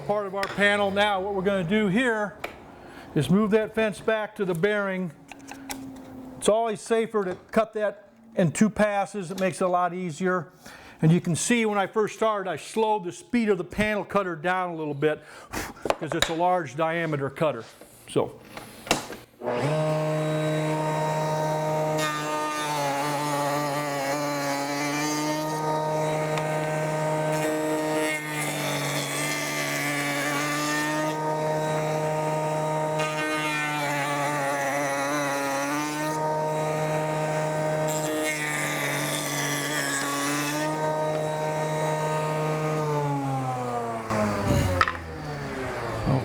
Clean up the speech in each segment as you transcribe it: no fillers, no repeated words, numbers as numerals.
part of our panel. Now what we're going to do here is move that fence back to the bearing. It's always safer to cut that in 2 passes. It makes it a lot easier. And you can see when I first started, I slowed the speed of the panel cutter down a little bit because it's a large diameter cutter. So.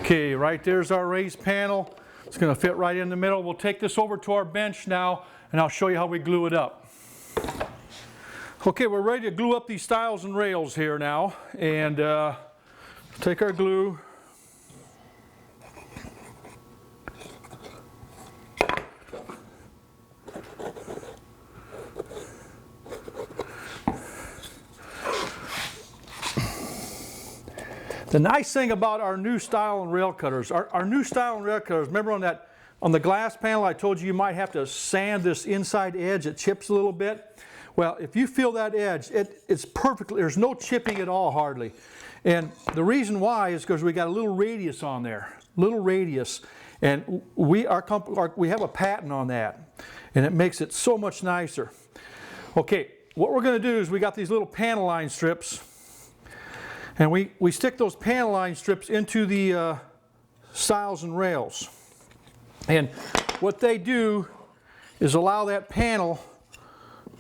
Okay, right there's our raised panel. It's going to fit right in the middle. We'll take this over to our bench now, and I'll show you how we glue it up. Okay, we're ready to glue up these stiles and rails here now. And take our glue. The nice thing about our new stile and rail cutters, our new stile and rail cutters, remember on the glass panel I told you might have to sand this inside edge, it chips a little bit. Well, if you feel that edge, it's perfectly, there's no chipping at all hardly. And the reason why is because we got a little radius on there, little radius. And we have a patent on that, and it makes it so much nicer. Okay, what we're going to do is we got these little panel line strips. And we stick those panel line strips into the stiles and rails. And what they do is allow that panel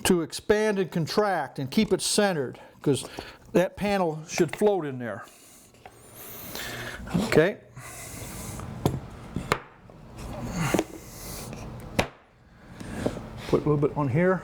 to expand and contract and keep it centered, because that panel should float in there. Okay. Put a little bit on here.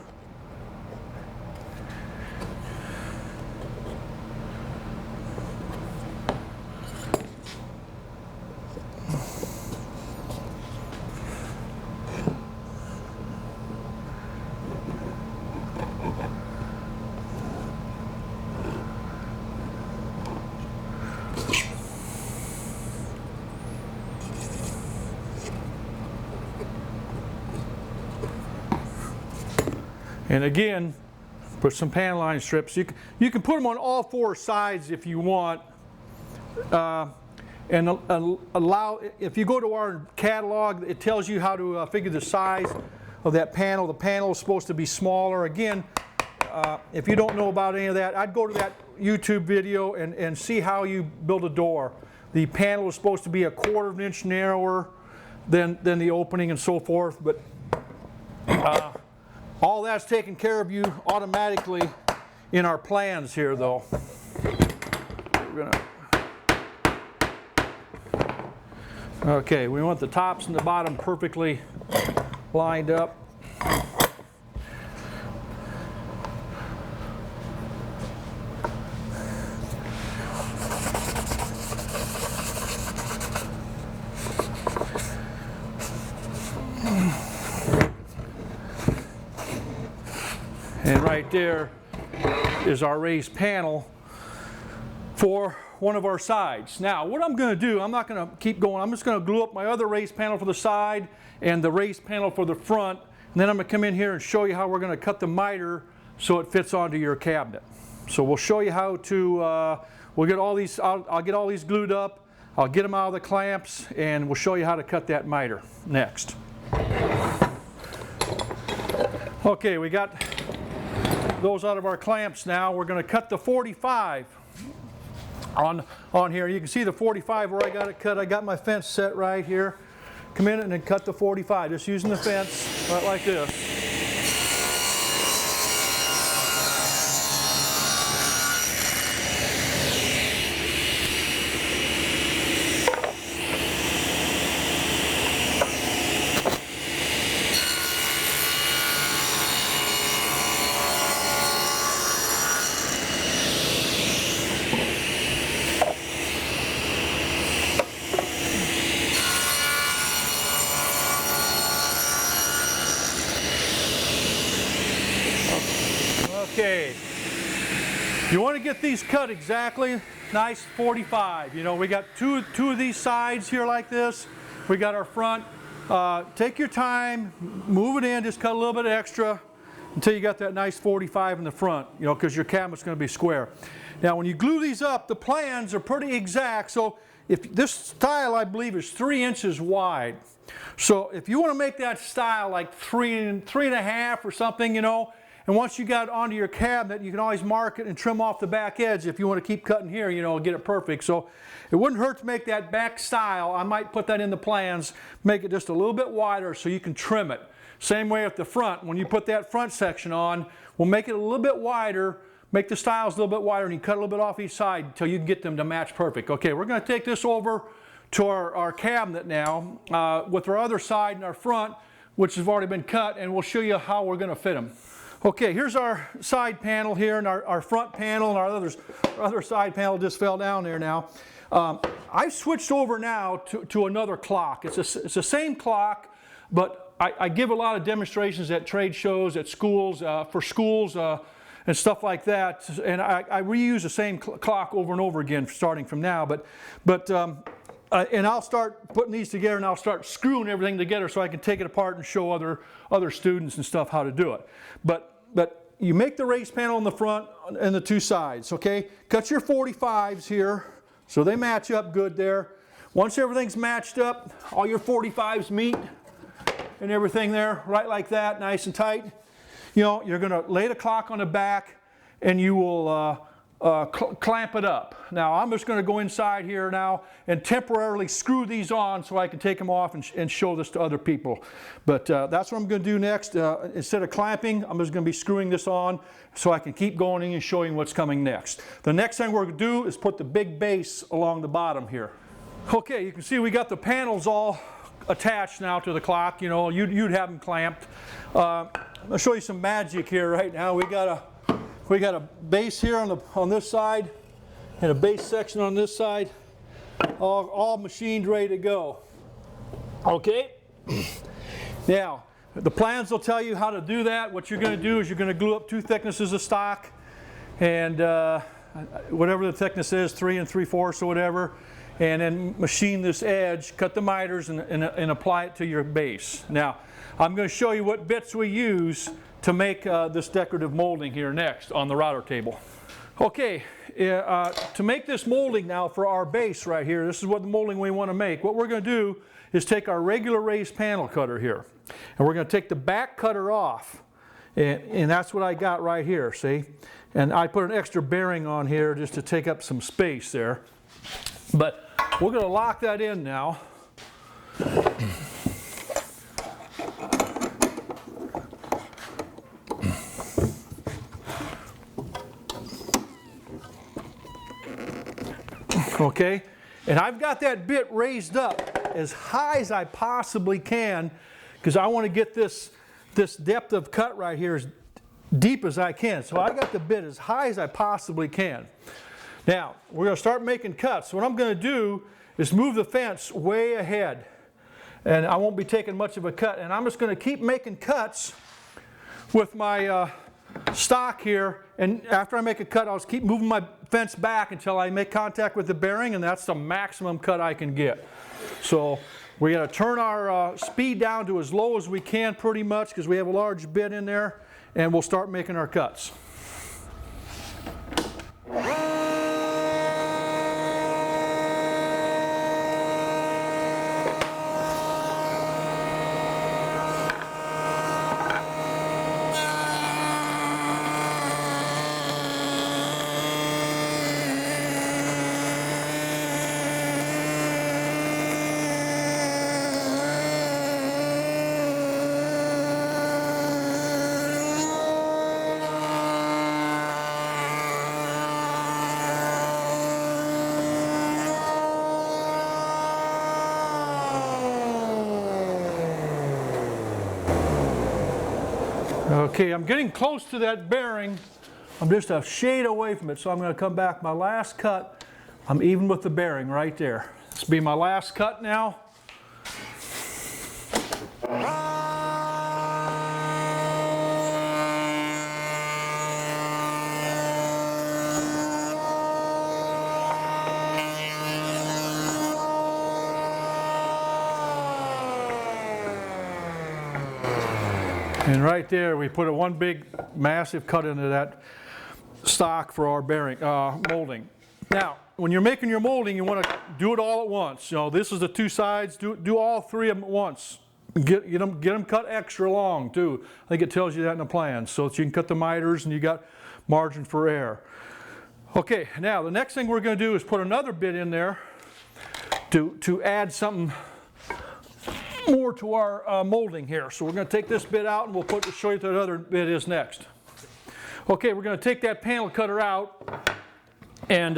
And again, put some panel line strips. You can put them on all 4 sides if you want. And allow, if you go to our catalog, it tells you how to figure the size of that panel. The panel is supposed to be smaller. Again, if you don't know about any of that, I'd go to that YouTube video and see how you build a door. The panel is supposed to be 1/4 of an inch narrower than the opening and so forth. But all that's taken care of you automatically in our plans here, though. Okay, we want the tops and the bottom perfectly lined up. And right there is our raised panel for one of our sides. Now, what I'm going to do, I'm not going to keep going. I'm just going to glue up my other raised panel for the side and the raised panel for the front. And then I'm going to come in here and show you how we're going to cut the miter so it fits onto your cabinet. So we'll show you how to, we'll get all these, I'll get all these glued up. I'll get them out of the clamps, and we'll show you how to cut that miter next. Okay, we got those out of our clamps now. We're going to cut the 45 on here. You can see the 45 where I got it cut. I got my fence set right here. Come in and then cut the 45, just using the fence right like this. Okay, you want to get these cut exactly nice 45. You know, we got two of these sides here like this. We got our front. Take your time, move it in, just cut a little bit extra until you got that nice 45 in the front, you know, because your cabinet's going to be square. Now when you glue these up, the plans are pretty exact. So if this style, I believe, is 3 inches wide. So if you want to make that style like 3.5 or something, you know, and once you got it onto your cabinet, you can always mark it and trim off the back edge if you want to keep cutting here, you know, and get it perfect. So it wouldn't hurt to make that back style. I might put that in the plans, make it just a little bit wider so you can trim it. Same way at the front. When you put that front section on, we'll make it a little bit wider, make the styles a little bit wider, and you cut a little bit off each side until you can get them to match perfect. Okay, we're going to take this over to our cabinet now with our other side and our front, which has already been cut, and we'll show you how we're going to fit them. Okay, here's our side panel here, and our front panel, and our other side panel just fell down there now. I've switched over now to another clock. It's the same clock, but I give a lot of demonstrations at trade shows, at schools, for schools, and stuff like that. And I reuse the same clock over and over again, starting from now. And I'll start putting these together, and I'll start screwing everything together so I can take it apart and show other students and stuff how to do it. But you make the raised panel in the front and the two sides, okay? Cut your 45s here so they match up good there. Once everything's matched up, all your 45s meet and everything there, right like that, nice and tight. You know, you're going to lay the clock on the back, and you will clamp it up. Now I'm just going to go inside here now and temporarily screw these on so I can take them off and show this to other people. But that's what I'm going to do next. Instead of clamping, I'm just going to be screwing this on so I can keep going and showing what's coming next. The next thing we're going to do is put the big base along the bottom here. Okay, you can see we got the panels all attached now to the clock. You know, you'd have them clamped. I'll show you some magic here right now. We got a base here on this side and a base section on this side, all machined, ready to go. Okay. Now the plans will tell you how to do that. What you're going to do is you're going to glue up 2 thicknesses of stock, and whatever the thickness is, 3 3/4 or whatever, and then machine this edge, cut the miters, and apply it to your base. Now I'm going to show you what bits we use to make this decorative molding here next on the router table. Okay, to make this molding now for our base right here, this is what the molding we want to make. What we're going to do is take our regular raised panel cutter here, and we're going to take the back cutter off, and that's what I got right here, see? And I put an extra bearing on here just to take up some space there. But we're going to lock that in now. Okay, and I've got that bit raised up as high as I possibly can because I want to get this depth of cut right here as deep as I can. So I got the bit as high as I possibly can. Now we're going to start making cuts. What I'm going to do is move the fence way ahead, and I won't be taking much of a cut, and I'm just going to keep making cuts with my stock here, and after I make a cut, I'll just keep moving my fence back until I make contact with the bearing, and that's the maximum cut I can get. So we got to turn our speed down to as low as we can pretty much because we have a large bit in there, and we'll start making our cuts. Okay, I'm getting close to that bearing. I'm just a shade away from it, so I'm going to come back. My last cut, I'm even with the bearing right there. This will be my last cut now. And right there, we put one big, massive cut into that stock for our bearing molding. Now, when you're making your molding, you want to do it all at once. You know, this is the two sides. Do all three of them at once. Get them cut extra long too. I think it tells you that in the plan, so that you can cut the miters and you got margin for error. Okay, now the next thing we're going to do is put another bit in there to add something more to our molding here. So we're going to take this bit out and we'll show you what that other bit is next. Okay, we're going to take that panel cutter out, and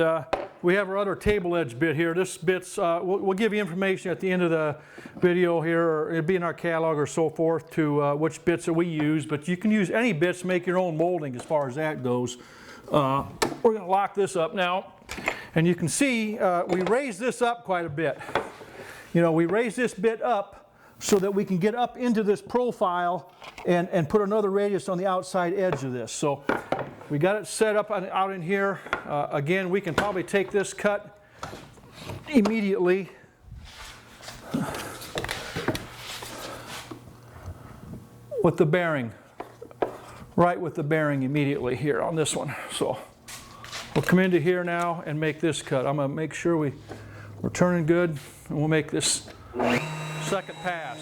we have our other table edge bit here. This bit's, we'll give you information at the end of the video here, or it'll be in our catalog or so forth, to which bits that we use, but you can use any bits to make your own molding as far as that goes. We're going to lock this up now, and you can see we raised this up quite a bit. You know, we raised this bit up so that we can get up into this profile and put another radius on the outside edge of this. So we got it set up out in here. Again, we can probably take this cut immediately. With the bearing. Right with the bearing immediately here on this one. So we'll come into here now and make this cut. I'm going to make sure we're turning good, and we'll make this second pass.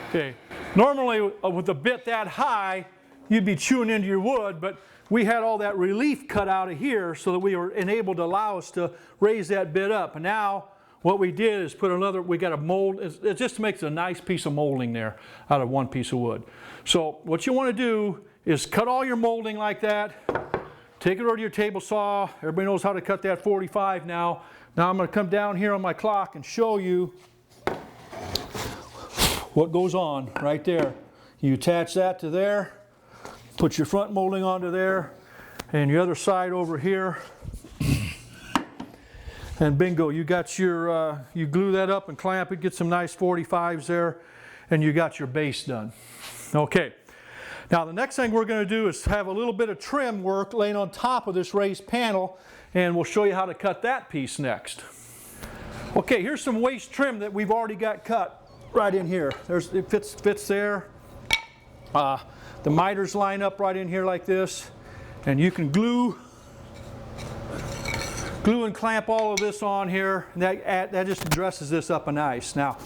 Okay. Normally with a bit that high, you'd be chewing into your wood, but we had all that relief cut out of here so that we were enabled to allow us to raise that bit up. And now what we did is put another, we got a mold, it just makes a nice piece of molding there out of one piece of wood. So what you want to do is cut all your molding like that, take it over to your table saw. Everybody knows how to cut that 45 now. Now I'm going to come down here on my clock and show you what goes on right there. You attach that to there, put your front molding onto there, and your other side over here, and bingo, you got your, you glue that up and clamp it, get some nice 45s there, and you got your base done. Okay, now the next thing we're going to do is have a little bit of trim work laying on top of this raised panel, and we'll show you how to cut that piece next. Okay, here's some waist trim that we've already got cut. Right in here. It fits there. The miters line up right in here like this, and you can glue and clamp all of this on here. And that just dresses this up a nice. Now,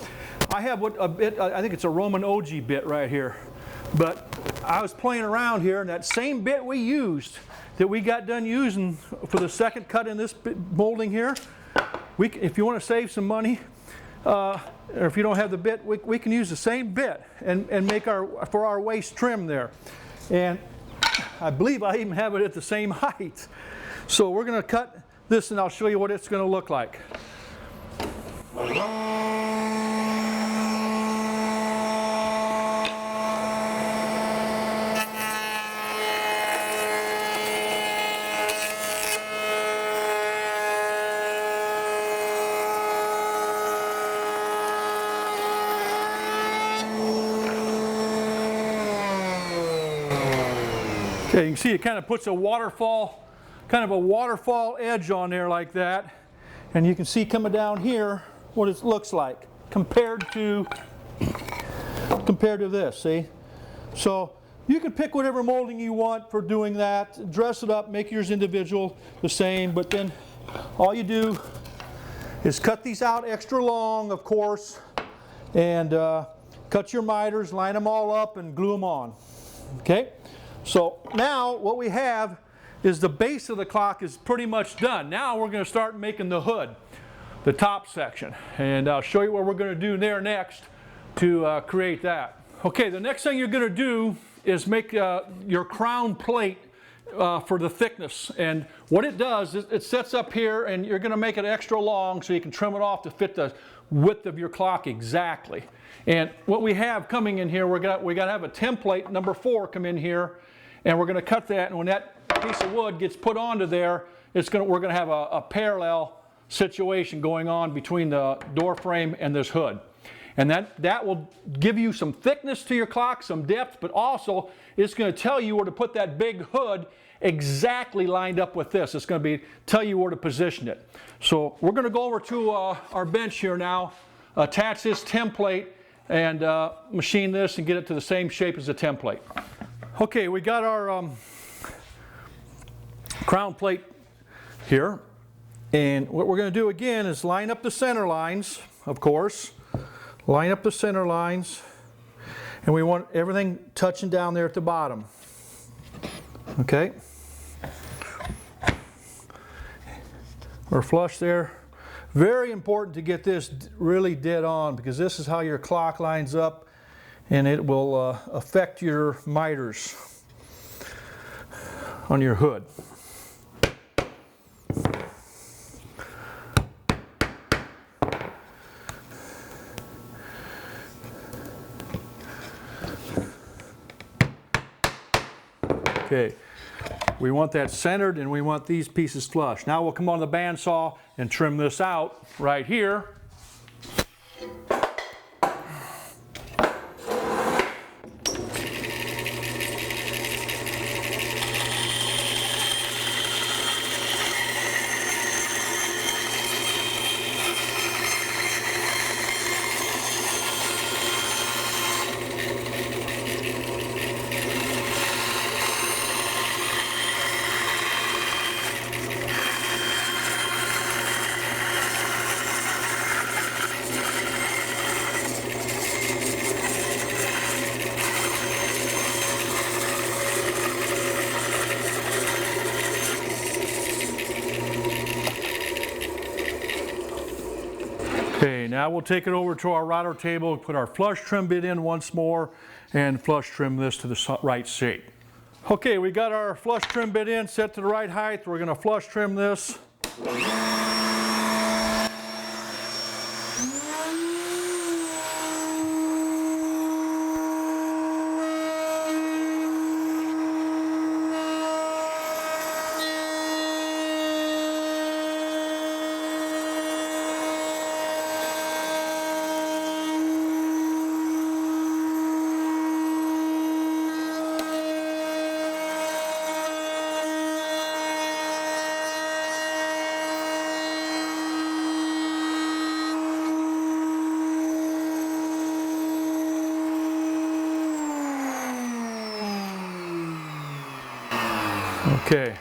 I have a bit. I think it's a Roman OG bit right here, but I was playing around here, and that same bit we used that we got done using for the second cut in this molding here. If you want to save some money. Or if you don't have the bit, we can use the same bit and make for our waist trim there. And I believe I even have it at the same height. So we're going to cut this, and I'll show you what it's going to look like. Okay, you can see it kind of puts a waterfall, kind of a waterfall edge on there like that. And you can see coming down here what it looks like compared to this, see? So you can pick whatever molding you want for doing that, dress it up, make yours individual, the same, but then all you do is cut these out extra long, of course, and cut your miters, line them all up, and glue them on. Okay? So now what we have is the base of the clock is pretty much done. Now we're going to start making the hood, the top section. And I'll show you what we're going to do there next to create that. Okay, the next thing you're going to do is make your crown plate for the thickness. And what it does is it sets up here, and you're going to make it extra long so you can trim it off to fit the width of your clock exactly. And what we have coming in here, we got to have a template number 4 come in here, and we're going to cut that. And when that piece of wood gets put onto there, we're going to have a parallel situation going on between the door frame and this hood. And that will give you some thickness to your clock, some depth, but also it's going to tell you where to put that big hood exactly lined up with this. It's going to tell you where to position it. So we're going to go over to our bench here now, attach this template, and machine this and get it to the same shape as the template. Okay, we got our crown plate here, and what we're going to do again is line up the center lines, of course. Line up the center lines, and we want everything touching down there at the bottom. Okay. We're flush there. Very important to get this really dead on, because this is how your clock lines up, and it will affect your miters on your hood. Okay, we want that centered, and we want these pieces flush. Now we'll come on the bandsaw and trim this out right here. Okay, now we'll take it over to our router table, put our flush trim bit in once more, and flush trim this to the right shape. Okay, we got our flush trim bit in, set to the right height. We're going to flush trim this. Okay,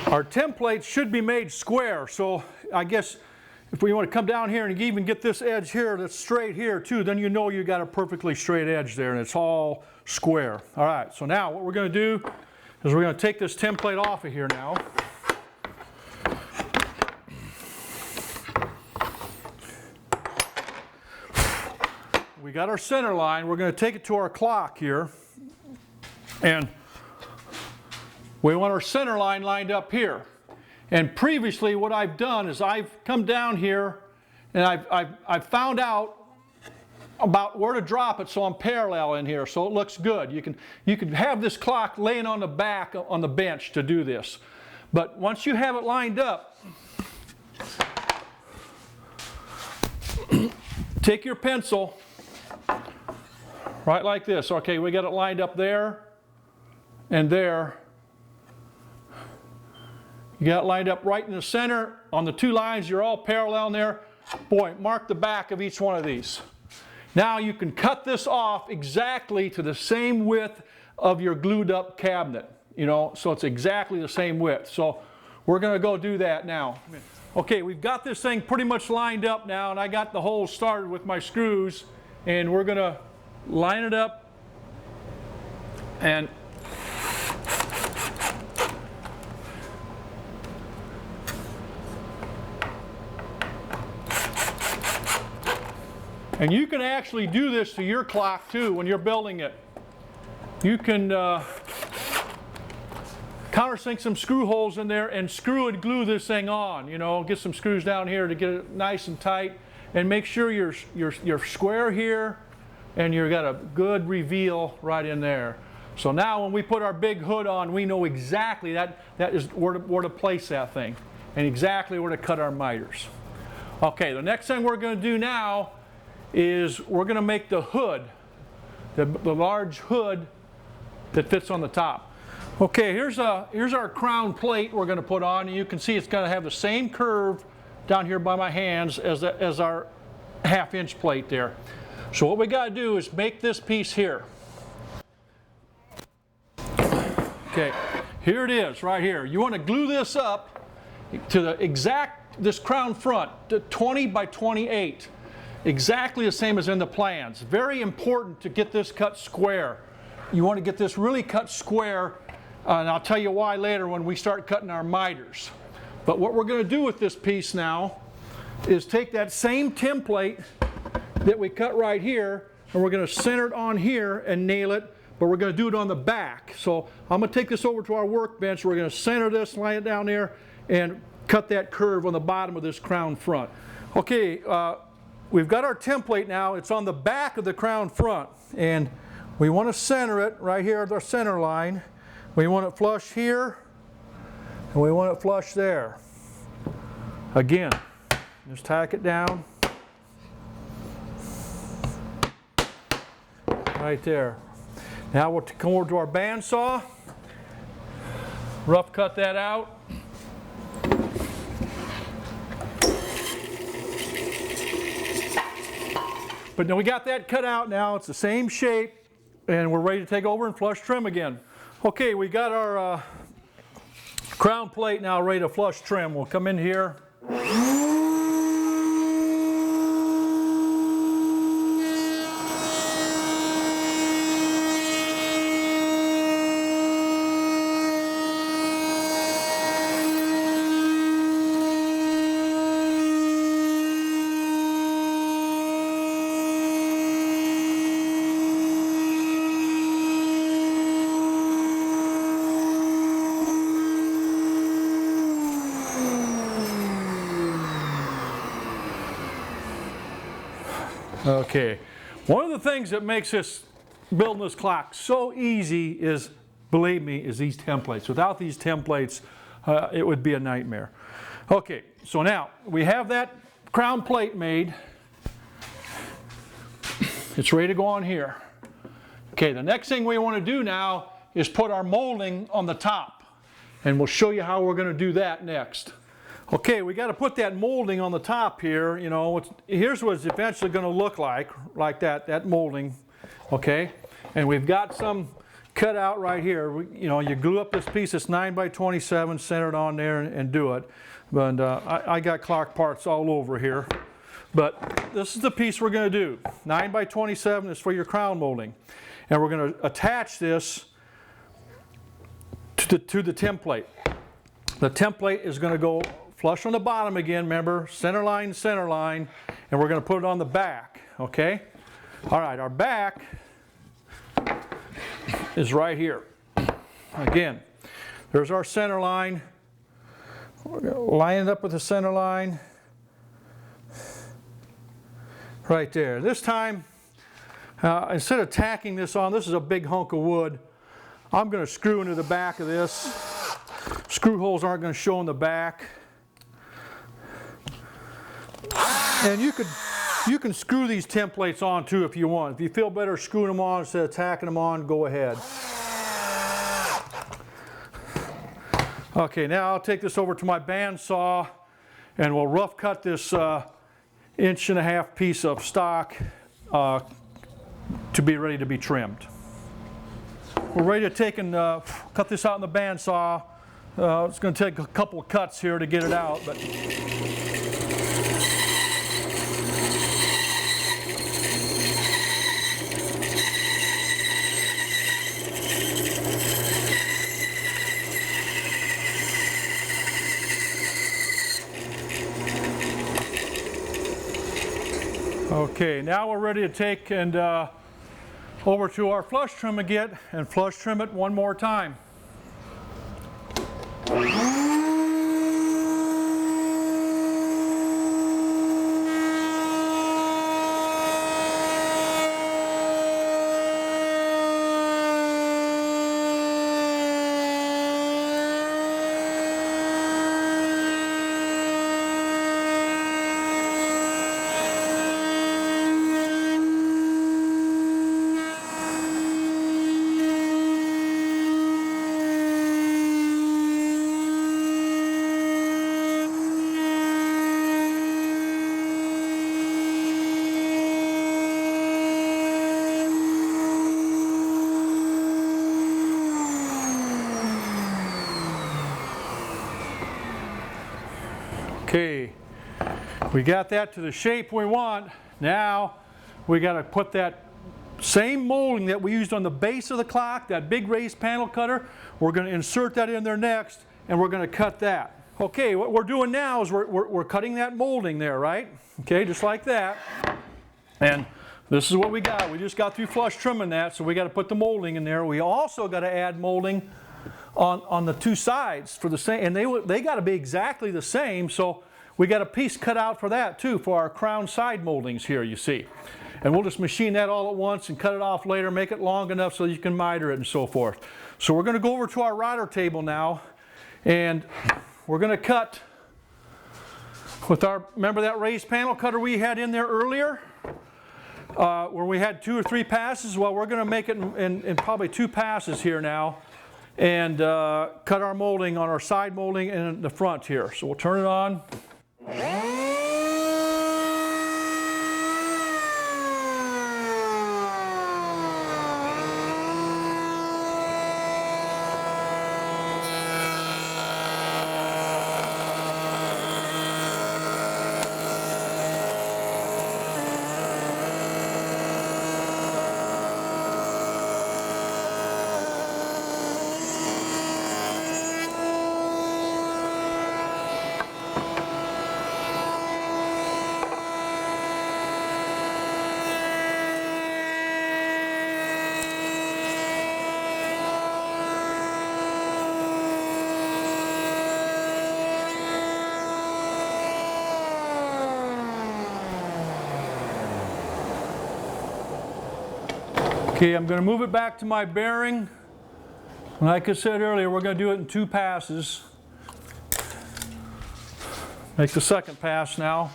our template should be made square, so I guess if we want to come down here and even get this edge here that's straight here too, then you know you got a perfectly straight edge there and it's all square. All right, so now what we're going to do is we're going to take this template off of here now. We got our center line. We're going to take it to our clock here, and we want our center line lined up here. And previously what I've done is I've come down here and I've found out about where to drop it, so I'm parallel in here, so it looks good. You can have this clock laying on the back on the bench to do this. But once you have it lined up, take your pencil, right like this. Okay, we got it lined up there and there. You got it lined up right in the center. On the two lines, you're all parallel in there. Boy, mark the back of each one of these. Now you can cut this off exactly to the same width of your glued up cabinet. You know, so it's exactly the same width. So we're going to go do that now. Okay, we've got this thing pretty much lined up now, and I got the holes started with my screws, and we're going to line it up and you can actually do this to your clock too when you're building it. You can countersink some screw holes in there and screw and glue this thing on. You know, get some screws down here to get it nice and tight, and make sure you're square here and you've got a good reveal right in there. So now when we put our big hood on, we know exactly that is where to place that thing and exactly where to cut our miters. Okay, the next thing we're going to do now is we're going to make the hood, the large hood that fits on the top. Okay, here's our crown plate we're going to put on, and you can see it's going to have the same curve down here by my hands as our 1/2 inch plate there. So what we got to do is make this piece here. Okay, here it is right here. You want to glue this up to this crown front, to 20 by 28. Exactly the same as in the plans. Very important to get this cut square. You want to get this really cut square, and I'll tell you why later when we start cutting our miters. But what we're going to do with this piece now is take that same template that we cut right here, and we're going to center it on here and nail it, but we're going to do it on the back. So I'm going to take this over to our workbench. We're going to center this, lay it down there, and cut that curve on the bottom of this crown front. Okay, we've got our template now. It's on the back of the crown front, and we want to center it right here at our center line. We want it flush here, and we want it flush there. Again, just tack it down. Right there. Now we'll come over to our bandsaw, rough cut that out. But now we got that cut out now, it's the same shape, and we're ready to take over and flush trim again. Okay, we got our crown plate now ready to flush trim. We'll come in here. Okay, one of the things that makes this building this clock so easy is, believe me, is these templates. Without these templates, it would be a nightmare. Okay, so now we have that crown plate made. It's ready to go on here. Okay, the next thing we want to do now is put our molding on the top, and we'll show you how we're going to do that next. Okay, we got to put that molding on the top here. You know, here's what it's eventually going to look like that molding. Okay, and we've got some cut out right here. You know, you glue up this piece that's 9 by 27, center it on there, and do it. But I got clock parts all over here. But this is the piece we're going to do. 9 by 27 is for your crown molding, and we're going to attach this to the template. The template is going to go flush on the bottom again, remember, center line, and we're going to put it on the back, okay? All right, our back is right here. Again, there's our center line. We're going to line it up with the center line. Right there. This time, instead of tacking this on, this is a big hunk of wood, I'm going to screw into the back of this. Screw holes aren't going to show in the back. And you can screw these templates on too if you want. If you feel better screwing them on instead of tacking them on, go ahead. Okay, now I'll take this over to my bandsaw and we'll rough cut this 1.5 inch piece of stock to be ready to be trimmed. We're ready to take and cut this out in the bandsaw. It's going to take a couple of cuts here to get it out, but okay, now we're ready to take and over to our flush trim again and flush trim it one more time. Okay, we got that to the shape we want. Now we got to put that same molding that we used on the base of the clock, that big raised panel cutter, we're going to insert that in there next, and we're going to cut that. Okay, what we're doing now is we're cutting that molding there, right? Okay, just like that. And this is what we got. We just got through flush trimming that, so we got to put the molding in there. We also got to add molding on the two sides for the same, and they got to be exactly the same, so we got a piece cut out for that too, for our crown side moldings here, you see. And we'll just machine that all at once and cut it off later, make it long enough so you can miter it and so forth. So we're going to go over to our router table now, and we're going to cut with our, remember that raised panel cutter we had in there earlier? Where we had 2 or 3 passes? Well, we're going to make it in probably 2 passes here now, and cut our molding on our side molding and the front here. So we'll turn it on. Okay, I'm going to move it back to my bearing. Like I said earlier, we're going to do it in 2 passes. Make the second pass now.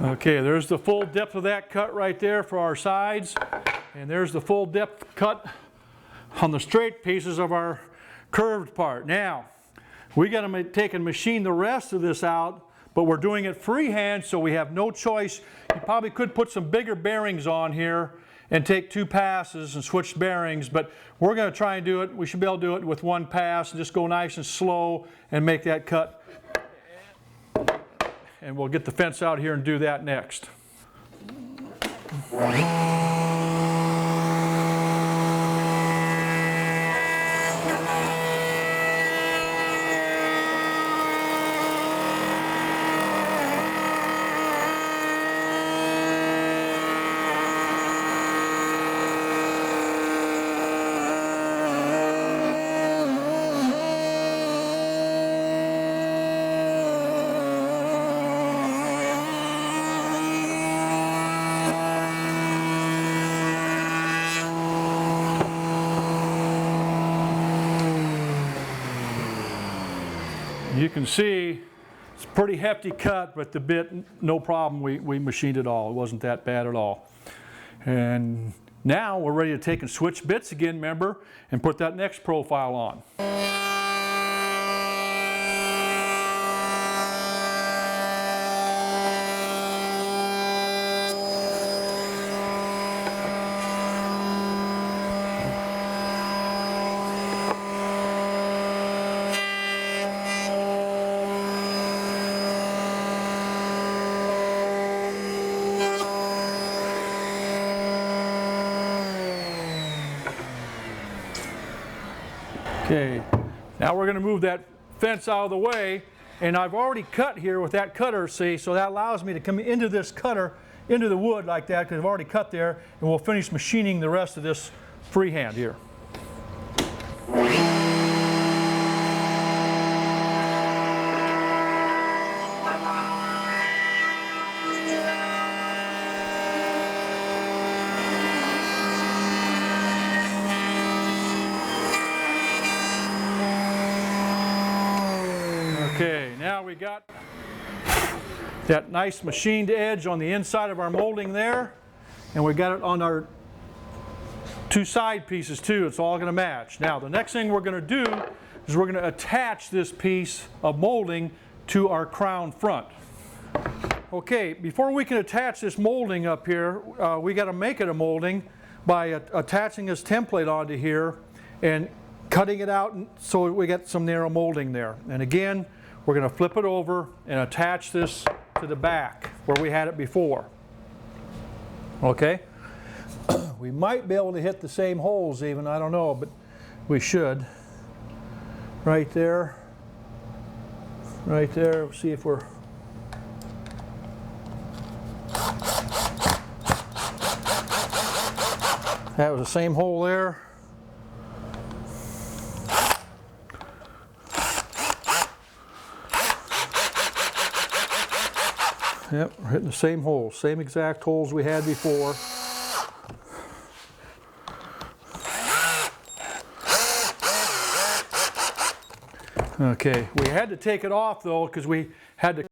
Okay, there's the full depth of that cut right there for our sides, and there's the full depth cut on the straight pieces of our curved part. Now, we got to take and machine the rest of this out, but we're doing it freehand, so we have no choice. You probably could put some bigger bearings on here and take 2 passes and switch bearings, but we're going to try and do it. We should be able to do it with 1 pass and just go nice and slow and make that cut. And we'll get the fence out here and do that next. You can see it's a pretty hefty cut, but the bit, no problem, we machined it all. It wasn't that bad at all. And now we're ready to take and switch bits again, remember, and put that next profile on. Okay, now we're going to move that fence out of the way, and I've already cut here with that cutter, see, so that allows me to come into this cutter, into the wood like that, because I've already cut there, and we'll finish machining the rest of this freehand here. now we got that nice machined edge on the inside of our molding there, and we got it on our two side pieces too. It's all going to match. Now the next thing we're going to do is we're going to attach this piece of molding to our crown front. Okay, before we can attach this molding up here, we got to make it a molding by attaching this template onto here and cutting it out so we get some narrow molding there. And again, we're going to flip it over and attach this to the back where we had it before. Okay? We might be able to hit the same holes even, I don't know, but we should. Right there. Right there. We'll see if we're... That was the same hole there. Yep, we're hitting the same holes, same exact holes we had before. Okay, we had to take it off though because we had to